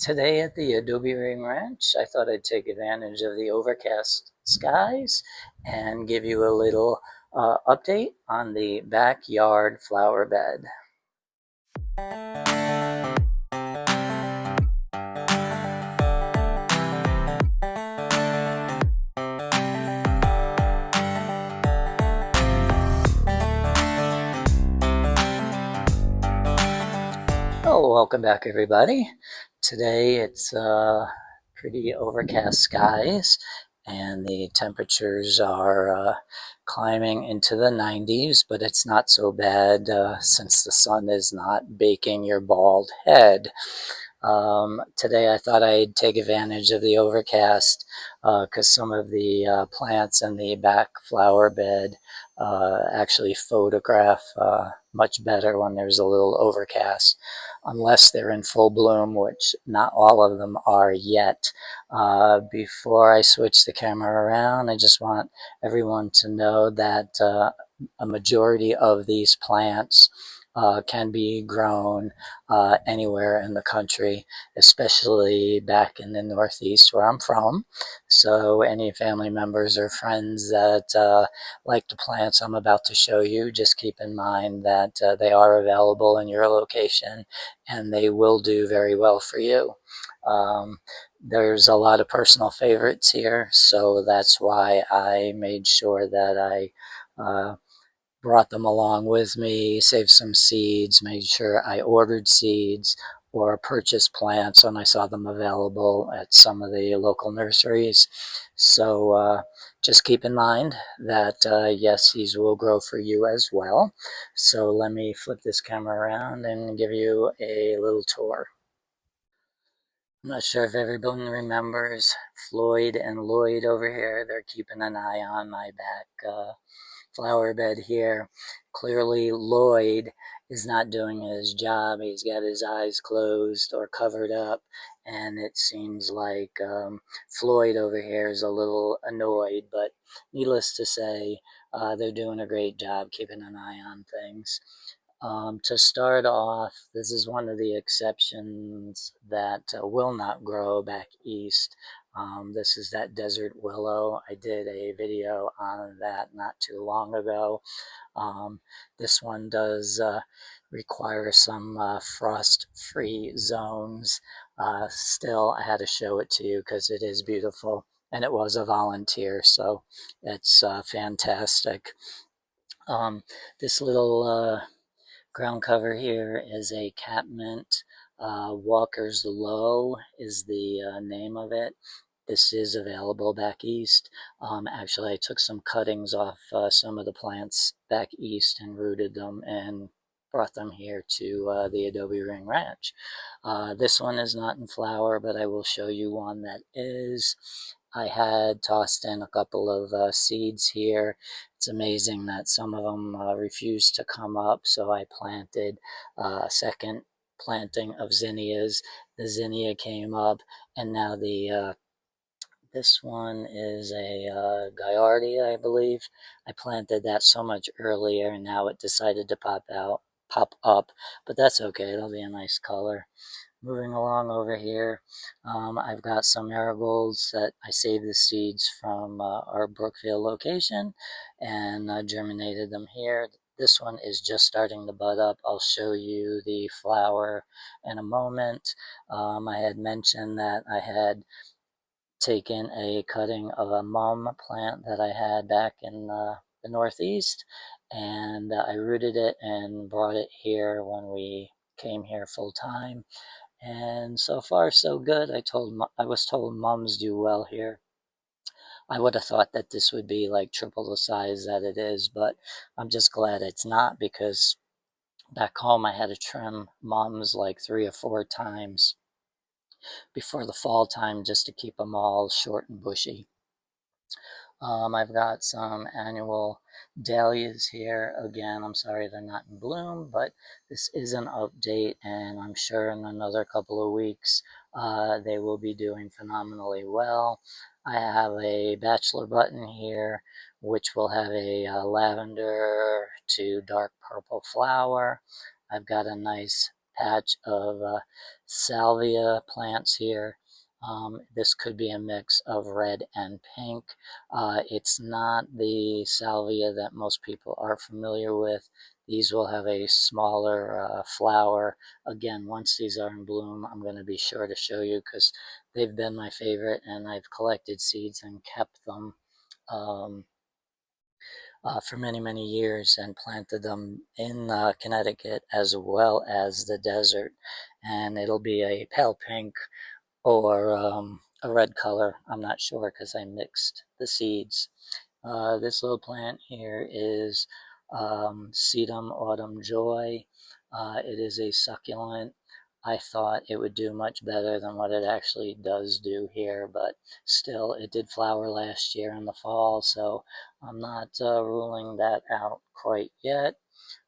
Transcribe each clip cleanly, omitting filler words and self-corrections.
Today at the Adobe Ring Ranch, I thought I'd take advantage of the overcast skies and give you a little update on the backyard flower bed. Oh, welcome back, everybody. Today it's pretty overcast skies, and the temperatures are climbing into the 90s, but it's not so bad since the sun is not baking your bald head. Today I thought I'd take advantage of the overcast because some of the plants in the back flower bed actually photograph much better when there's a little overcast, unless they're in full bloom, which not all of them are yet. Before I switch the camera around, I just want everyone to know that a majority of these plants can be grown anywhere in the country, especially back in the Northeast where I'm from. So any family members or friends that like the plants I'm about to show you, just keep in mind that they are available in your location and they will do very well for you. There's a lot of personal favorites here, so that's why I made sure that I brought them along with me, saved some seeds, made sure I ordered seeds or purchased plants when I saw them available at some of the local nurseries. So just keep in mind that yes, these will grow for you as well. So let me flip this camera around and give you a little tour. I'm not sure if everyone remembers Floyd and Lloyd over here. They're keeping an eye on my back flower bed here. Clearly Lloyd is not doing his job. He's got his eyes closed or covered up, and it seems like Floyd over here is a little annoyed, but needless to say, they're doing a great job keeping an eye on things. To start off, this is one of the exceptions that will not grow back east. This is that desert willow. I did a video on that not too long ago. This one does require some frost-free zones. Still, I had to show it to you because it is beautiful, and it was a volunteer, so it's fantastic. This little ground cover here is a catmint. Walker's Low is the name of it. This is available back east. Actually, I took some cuttings off some of the plants back east and rooted them and brought them here to the Adobe Ring Ranch. This one is not in flower, but I will show you one that is. I had tossed in a couple of seeds here. It's amazing that some of them refused to come up, so I planted a second planting of zinnias. The zinnia came up, and now the this one is a Gaillardia, I believe. I planted that so much earlier, and now it decided to pop up, but that's okay. It'll be a nice color. Moving along over here, I've got some marigolds that I saved the seeds from our Brookfield location and germinated them here. This one is just starting to bud up. I'll show you the flower in a moment. I had mentioned that I had taken a cutting of a mum plant that I had back in the Northeast, and I rooted it and brought it here when we came here full time. And so far, so good. I was told mums do well here. I would have thought that this would be like triple the size that it is, but I'm just glad it's not, because back home I had to trim mums like 3 or 4 times before the fall time just to keep them all short and bushy. I've got some annual dahlias here. Again, I'm sorry they're not in bloom, but this is an update, and I'm sure in another couple of weeks they will be doing phenomenally well. I have a bachelor button here, which will have a lavender to dark purple flower. I've got a nice patch of salvia plants here. This could be a mix of red and pink. It's not the salvia that most people are familiar with. These will have a smaller flower. Again, once these are in bloom, I'm going to be sure to show you because they've been my favorite, and I've collected seeds and kept them um, for many, many years and planted them in Connecticut as well as the desert. And it'll be a pale pink or a red color. I'm not sure because I mixed the seeds. This little plant here is Sedum Autumn Joy. It is a succulent. I thought it would do much better than what it actually does do here, but still, it did flower last year in the fall, so I'm not ruling that out quite yet.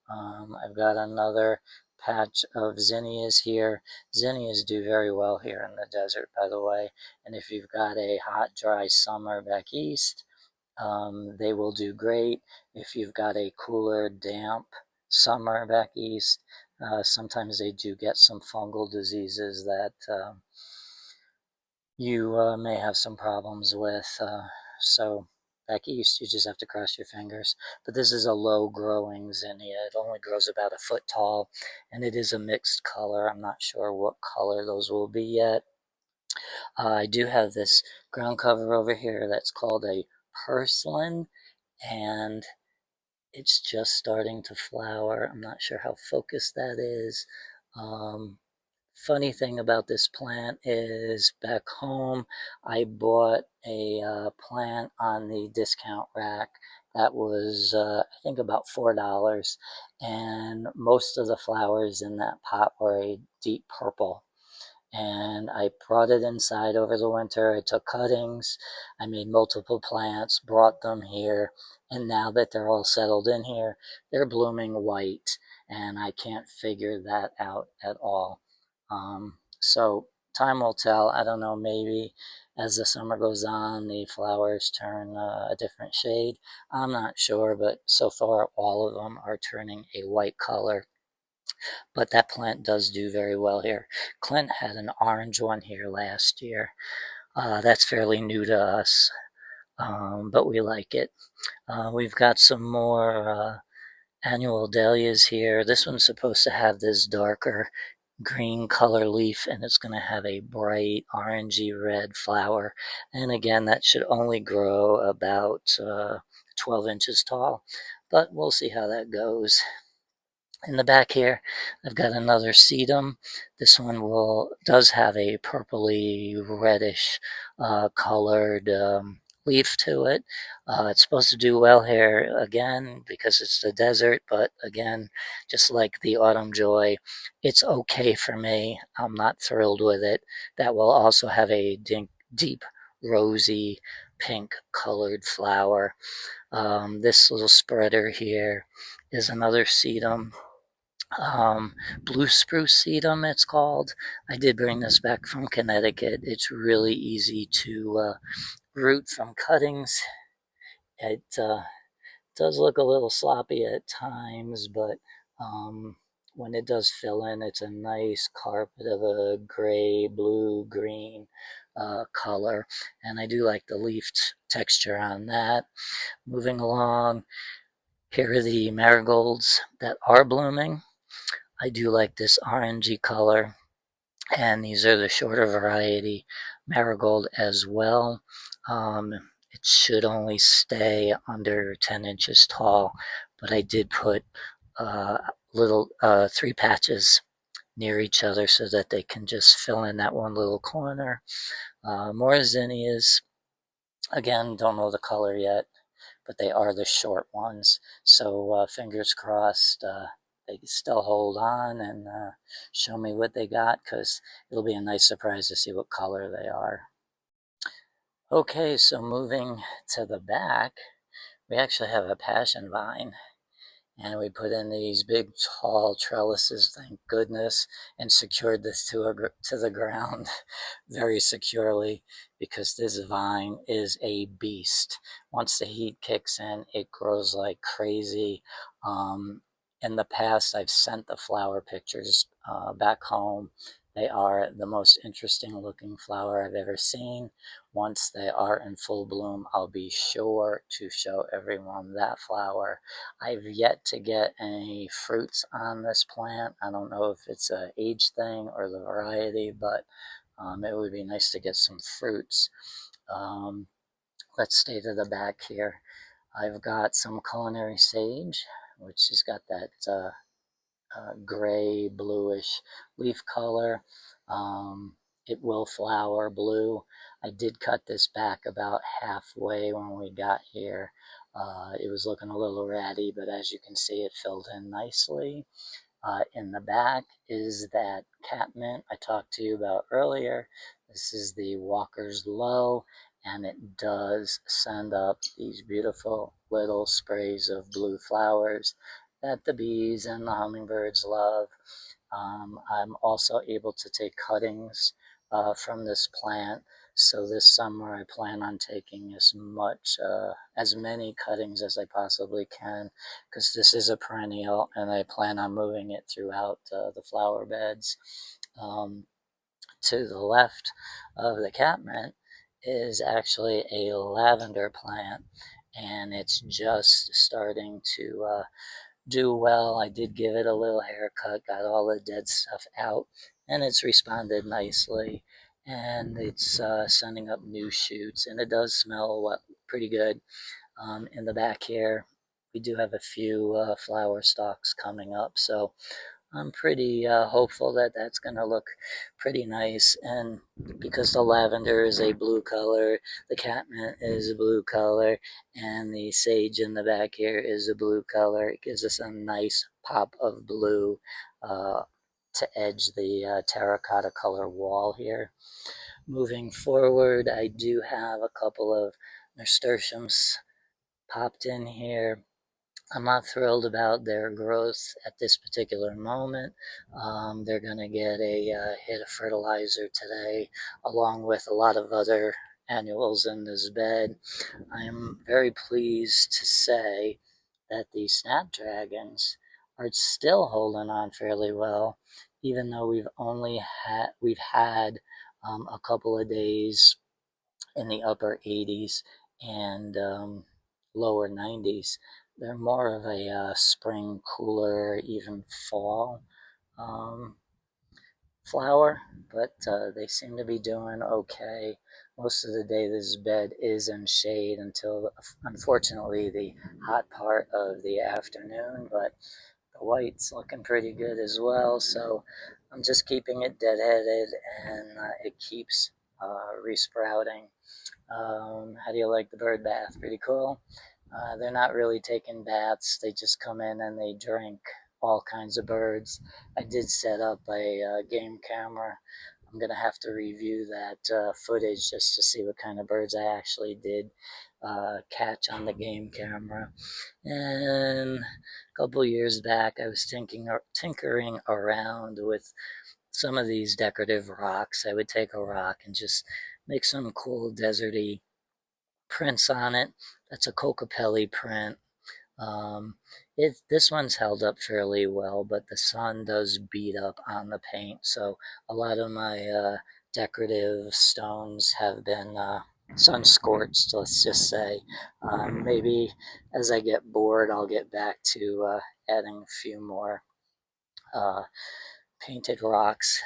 I've got another patch of zinnias here. Zinnias do very well here in the desert, by the way, and if you've got a hot, dry summer back east, they will do great. If you've got a cooler, damp summer back east, sometimes they do get some fungal diseases that you may have some problems with. So back east, you just have to cross your fingers. But this is a low growing zinnia. It only grows about a foot tall, and it is a mixed color. I'm not sure what color those will be yet. I do have this ground cover over here that's called a purslane, and it's just starting to flower. I'm not sure how focused that is. Um, Funny thing about this plant is back home, I bought a plant on the discount rack that was, I think, about $4, and most of the flowers in that pot were a deep purple, and I brought it inside over the winter. I took cuttings, I made multiple plants, brought them here, and now that they're all settled in here, they're blooming white, and I can't figure that out at all. So time will tell. I don't know, maybe as the summer goes on, the flowers turn a different shade. I'm not sure, but so far all of them are turning a white color. But that plant does do very well here. Clint had an orange one here last year. That's fairly new to us, but we like it. We've got some more annual dahlias here. This one's supposed to have this darker green color leaf, and it's going to have a bright orangey red flower. And again, that should only grow about 12 inches tall, but we'll see how that goes. In the back here, I've got another sedum. This one does have a purpley reddish colored leaf to it. It's supposed to do well here again because it's the desert, but again, just like the autumn joy, it's okay for me. I'm not thrilled with it. That will also have a deep rosy pink colored flower. This little spreader here is another sedum, blue spruce sedum it's called. I did bring this back from Connecticut. It's really easy to root from cuttings. It does look a little sloppy at times, but when it does fill in, it's a nice carpet of a gray, blue, green color, and I do like the leaf texture on that. Moving along, here are the marigolds that are blooming. I do like this orangey color, and these are the shorter variety marigold as well. It should only stay under 10 inches tall, but I did put little 3 patches near each other so that they can just fill in that one little corner. More zinnias. Again, don't know the color yet, but they are the short ones. So fingers crossed they still hold on and show me what they got, because it'll be a nice surprise to see what color they are. Okay, so moving to the back, we actually have a passion vine. And we put in these big tall trellises, thank goodness, and secured this to the ground very securely, because this vine is a beast. Once the heat kicks in, it grows like crazy. Um, In the past, I've sent the flower pictures back home. They are the most interesting looking flower I've ever seen. Once they are in full bloom, I'll be sure to show everyone that flower. I've yet to get any fruits on this plant. I don't know if it's an age thing or the variety, but it would be nice to get some fruits. Um, let's stay to the back here. I've got some culinary sage, which has got that gray, bluish leaf color. It will flower blue. I did cut this back about halfway when we got here. It was looking a little ratty, but as you can see, it filled in nicely. In the back is that catmint I talked to you about earlier. This is the Walker's Low, and it does send up these beautiful little sprays of blue flowers that the bees and the hummingbirds love. I'm also able to take cuttings from this plant. So this summer I plan on taking as many cuttings as I possibly can, because this is a perennial and I plan on moving it throughout the flower beds. Um, to the left of the catmint is actually a lavender plant, and it's just starting to do well. I did give it a little haircut, got all the dead stuff out, and it's responded nicely. And it's sending up new shoots, and it does smell pretty good. In the back here, we do have a few flower stalks coming up, so I'm pretty hopeful that that's going to look pretty nice. And because the lavender is a blue color, the catmint is a blue color, and the sage in the back here is a blue color, it gives us a nice pop of blue uh, to edge the terracotta color wall here. Moving forward, I do have a couple of nasturtiums popped in here. I'm not thrilled about their growth at this particular moment. They're going to get a hit of fertilizer today, along with a lot of other annuals in this bed. I am very pleased to say that the snapdragons are still holding on fairly well, even though we've had a couple of days in the upper 80s and lower 90s. They're more of a spring, cooler, even fall um, flower, but they seem to be doing okay. Most of the day, this bed is in shade until, unfortunately, the hot part of the afternoon, but the white's looking pretty good as well. So I'm just keeping it deadheaded, and it keeps resprouting. How do you like the bird bath? Pretty cool. They're not really taking baths. They just come in and they drink all kinds of birds. I did set up a game camera. I'm going to have to review that footage just to see what kind of birds I actually did catch on the game camera. And a couple years back, I was tinkering around with some of these decorative rocks. I would take a rock and just make some cool deserty prints on it. That's a Cocapelli print. Um, this one's held up fairly well, but the sun does beat up on the paint, so a lot of my decorative stones have been sun scorched, let's just say. Maybe as I get bored, I'll get back to adding a few more uh, painted rocks.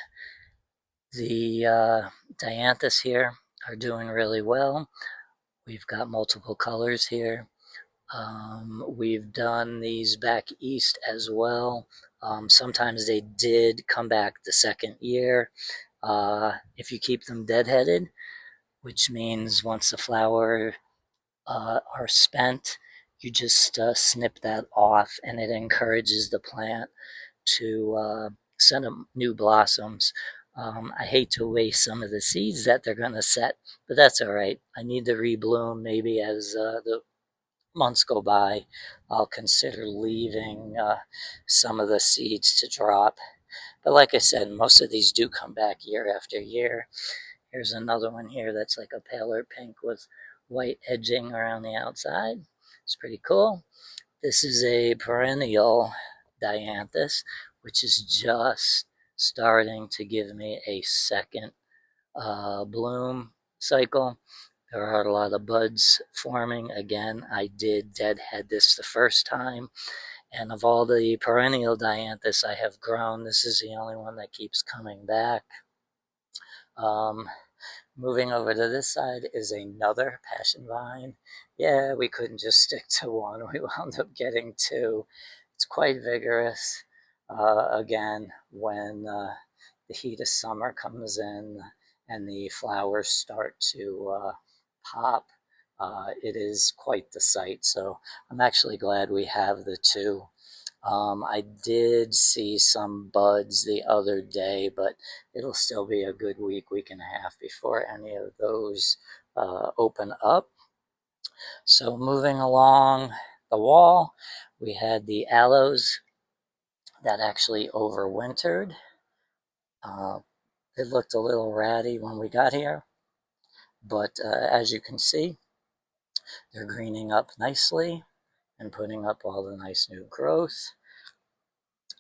The dianthus here are doing really well. We've got multiple colors here. We've done these back east as well. Sometimes they did come back the second year. If you keep them deadheaded, which means once the flower are spent, you just snip that off, and it encourages the plant to send up new blossoms. I hate to waste some of the seeds that they're going to set, but that's all right. I need to rebloom maybe as the months go by. I'll consider leaving some of the seeds to drop. But like I said, most of these do come back year after year. Here's another one here that's like a paler pink with white edging around the outside. It's pretty cool. This is a perennial dianthus, which is just starting to give me a second bloom cycle. There are a lot of buds forming. Again, I did deadhead this the first time, and of all the perennial dianthus I have grown, this is the only one that keeps coming back. Um, Moving over to this side is another passion vine. Yeah, we couldn't just stick to one. We wound up getting two. It's quite vigorous. Again, when the heat of summer comes in and the flowers start to pop, it is quite the sight. So I'm actually glad we have the two. I did see some buds the other day, but it'll still be a good week and a half before any of those open up. So moving along the wall, we had the aloes that actually overwintered. Uh, it looked a little ratty when we got here, but as you can see, they're greening up nicely and putting up all the nice new growth.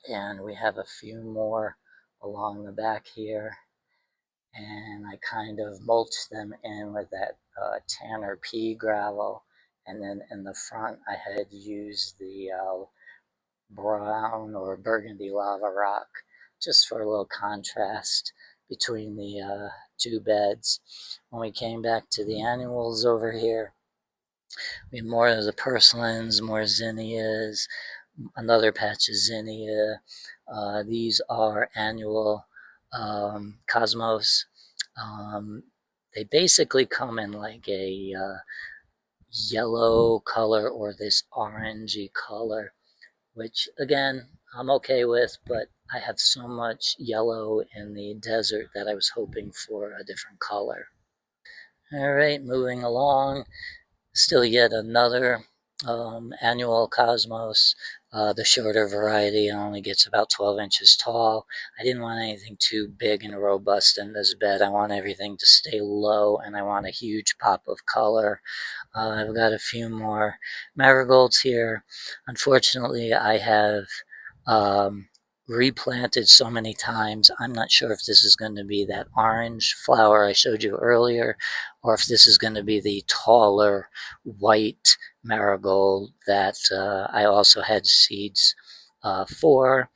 And we have a few more along the back here, and I kind of mulched them in with that Tanner pea gravel, and then in the front I had used the brown or burgundy lava rock just for a little contrast between the two beds. When we came back to the annuals over here, we had more of the purslins, more zinnias, another patch of zinnia. These are annual cosmos. Um, they basically come in like a yellow color or this orangey color, which again, I'm okay with, but I have so much yellow in the desert that I was hoping for a different color. All right, moving along. Still yet another annual cosmos. The shorter variety only gets about 12 inches tall. I didn't want anything too big and robust in this bed. I want everything to stay low, and I want a huge pop of color. I've got a few more marigolds here. Unfortunately, I have um, replanted so many times. I'm not sure if this is going to be that orange flower I showed you earlier, or if this is going to be the taller white marigold that I also had seeds for.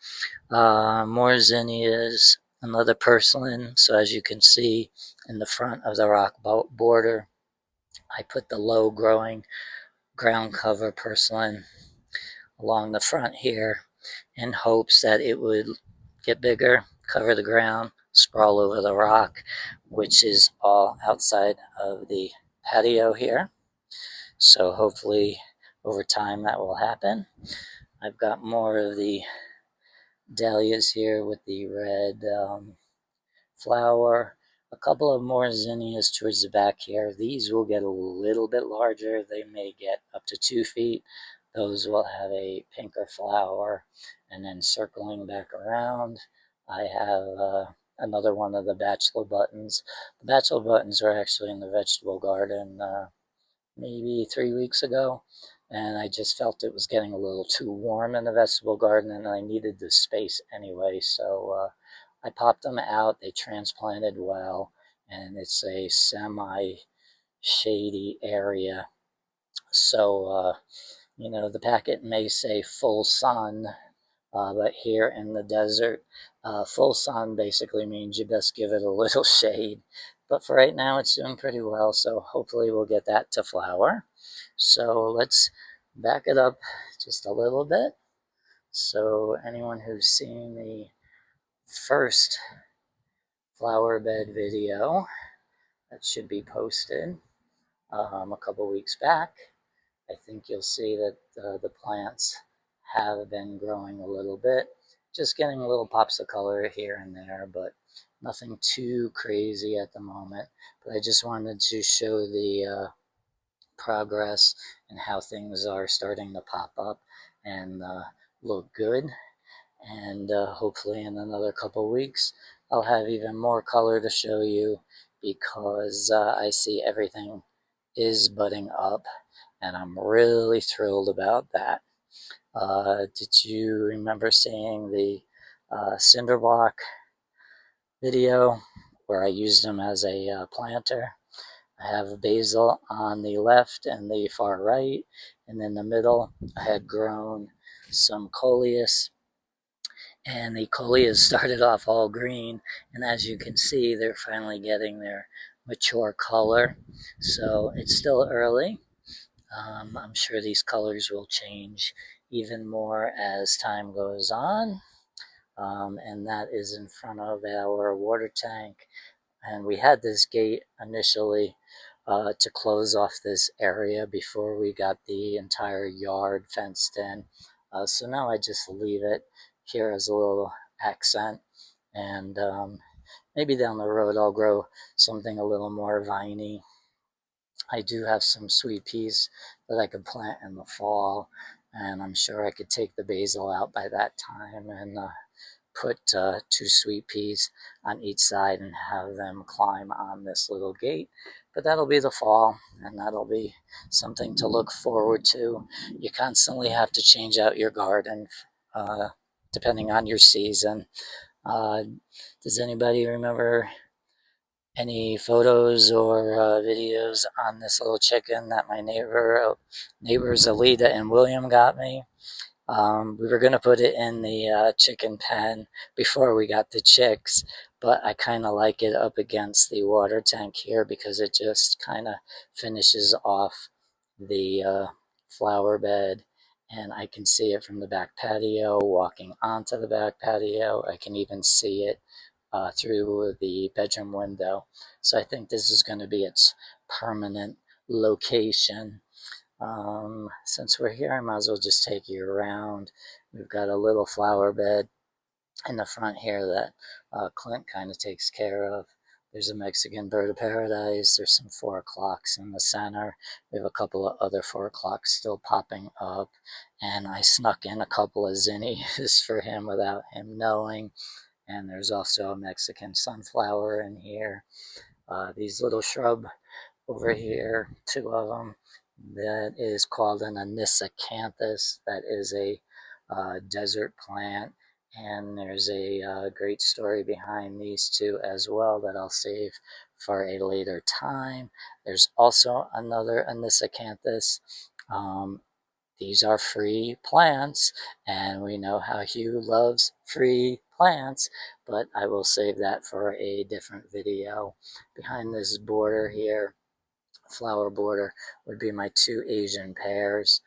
More zinnias, another purslin. So as you can see in the front of the rock border, I put the low growing ground cover purslin along the front here in hopes that it would get bigger, cover the ground, sprawl over the rock, which is all outside of the patio here. So hopefully over time that will happen. I've got more of the dahlias here with the red flower. A couple of more zinnias towards the back here. These will get a little bit larger. They may get up to 2 feet. Those will have a pinker flower. And then circling back around, I have another one of the bachelor buttons. The bachelor buttons are actually in the vegetable garden maybe 3 weeks ago, and I just felt it was getting a little too warm in the vegetable garden, and I needed the space anyway, so I popped them out. They transplanted well, and it's a semi-shady area. So, the packet may say full sun, but here in the desert, full sun basically means you best give it a little shade. But for right now, it's doing pretty well, so hopefully we'll get that to flower. So let's back it up just a little bit. So anyone who's seen the first flower bed video that should be posted a couple weeks back, I think you'll see that the plants have been growing a little bit, just getting little pops of color here and there, but nothing too crazy at the moment. But I just wanted to show the progress and how things are starting to pop up and look good. And hopefully in another couple weeks, I'll have even more color to show you because I see everything is budding up, and I'm really thrilled about that. Did you remember seeing the cinder block video where I used them as a planter? I have basil on the left and the far right, and in the middle I had grown some coleus, and the coleus started off all green, and as you can see, they're finally getting their mature color. So it's still early. I'm sure these colors will change even more as time goes on. And that is in front of our water tank. And we had this gate initially to close off this area before we got the entire yard fenced in. So now I just leave it here as a little accent. And maybe down the road I'll grow something a little more viney. I do have some sweet peas that I could plant in the fall, and I'm sure I could take the basil out by that time and put two sweet peas on each side and have them climb on this little gate. But that'll be the fall, and that'll be something to look forward to. You constantly have to change out your garden uh, depending on your season. Uh, does anybody remember any photos or videos on this little chicken that my neighbors Alita and William got me? We were going to put it in the chicken pen before we got the chicks, but I kind of like it up against the water tank here because it just kind of finishes off the flower bed, and I can see it from the back patio, walking onto the back patio. I can even see it through the bedroom window. So I think this is going to be its permanent location. Since we're here, I might as well just take you around. We've got a little flower bed in the front here that Clint kind of takes care of. There's a Mexican bird of paradise. There's some 4 o'clocks in the center. We have a couple of other 4 o'clocks still popping up. And I snuck in a couple of zinnias for him without him knowing. And there's also a Mexican sunflower in here. These little shrub over here, two of them, that is called an anisacanthus. That is a desert plant, and there's a great story behind these two as well that I'll save for a later time. There's also another anisacanthus. Um, these are free plants, and we know how Hugh loves free plants, but I will save that for a different video. Behind this border here, flower border, would be my two Asian pears.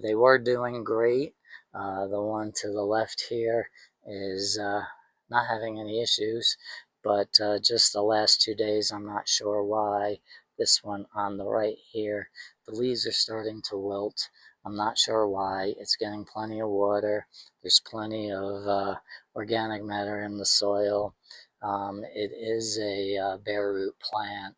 They were doing great. The one to the left here is not having any issues, but just the last 2 days, I'm not sure why. This one on the right here, the leaves are starting to wilt. I'm not sure why. It's getting plenty of water. There's plenty of organic matter in the soil. It is a bare root plant.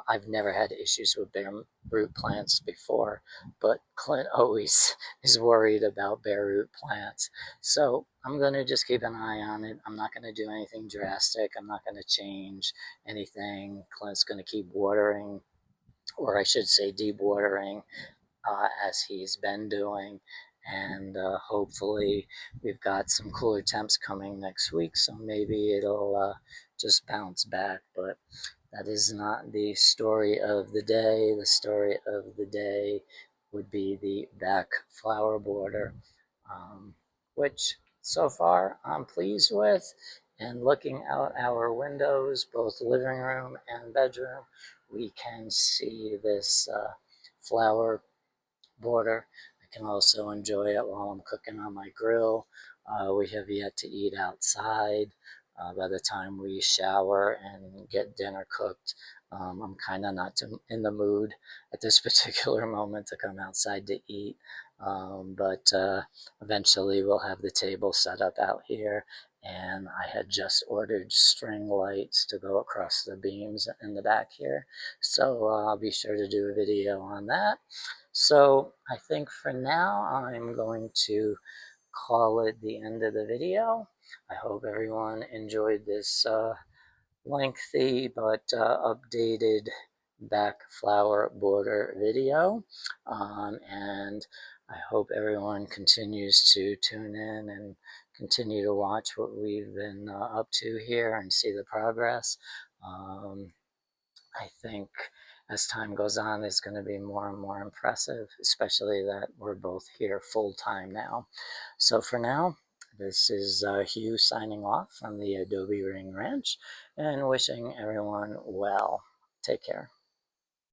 I've never had issues with bare root plants before, but Clint always is worried about bare root plants. So I'm going to just keep an eye on it. I'm not going to do anything drastic. I'm not going to change anything. Clint's going to keep watering, or I should say deep watering, as he's been doing. And hopefully we've got some cooler temps coming next week, so maybe it'll just bounce back. But that is not the story of the day. The story of the day would be the back flower border, which so far I'm pleased with. And looking out our windows, both living room and bedroom, we can see this flower border. I can also enjoy it while I'm cooking on my grill. We have yet to eat outside. By the time we shower and get dinner cooked, I'm kind of not in the mood at this particular moment to come outside to eat. But eventually we'll have the table set up out here. And I had just ordered string lights to go across the beams in the back here. So I'll be sure to do a video on that. So I think for now I'm going to call it the end of the video. I hope everyone enjoyed this lengthy but updated back flower border video. And I hope everyone continues to tune in and continue to watch what we've been up to here and see the progress. I think as time goes on, it's going to be more and more impressive, especially that we're both here full time now. So for now, this is Hugh signing off from the Adobe Ring Ranch and wishing everyone well. Take care.